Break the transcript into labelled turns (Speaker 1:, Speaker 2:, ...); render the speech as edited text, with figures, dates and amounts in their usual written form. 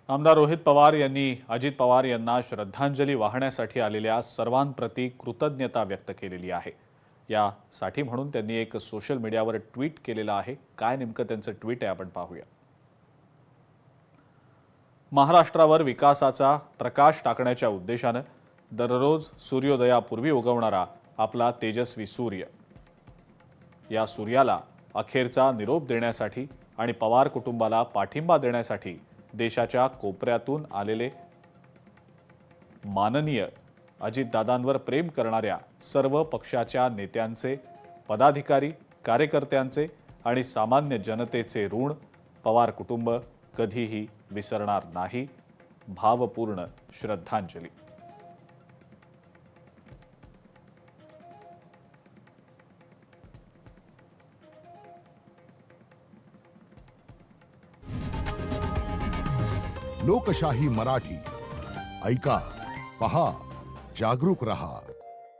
Speaker 1: आमदार रोहित पवार यांनी अजित पवार यांना श्रद्धांजली वाहण्यासाठी आलेल्या सर्वांप्रती कृतज्ञता व्यक्त केलेली आहे। यासाठी म्हणून त्यांनी एक सोशल मीडियावर ट्विट केलेलं आहे। काय नेमकं त्यांचं ट्विट आहे आपण पाहूया। महाराष्ट्रावर विकासाचा प्रकाश टाकण्याच्या उद्देशाने दररोज सूर्योदयापूर्वी उगवणारा आपला तेजस्वी सूर्य, या सूर्याला अखेरचा निरोप देण्यासाठी आणि पवार कुटुंबाला पाठिंबा देण्यासाठी देशाच्या कोपऱ्यातून आलेले माननीय अजितदादांवर प्रेम करणाऱ्या सर्व पक्षाच्या नेत्यांचे, पदाधिकारी, कार्यकर्त्यांचे आणि सामान्य जनतेचे ऋण पवार कुटुंब कधीही विसरणार नाही। भावपूर्ण श्रद्धांजली।
Speaker 2: लोकशाही मराठी ऐका, पहा, जागरूक रहा।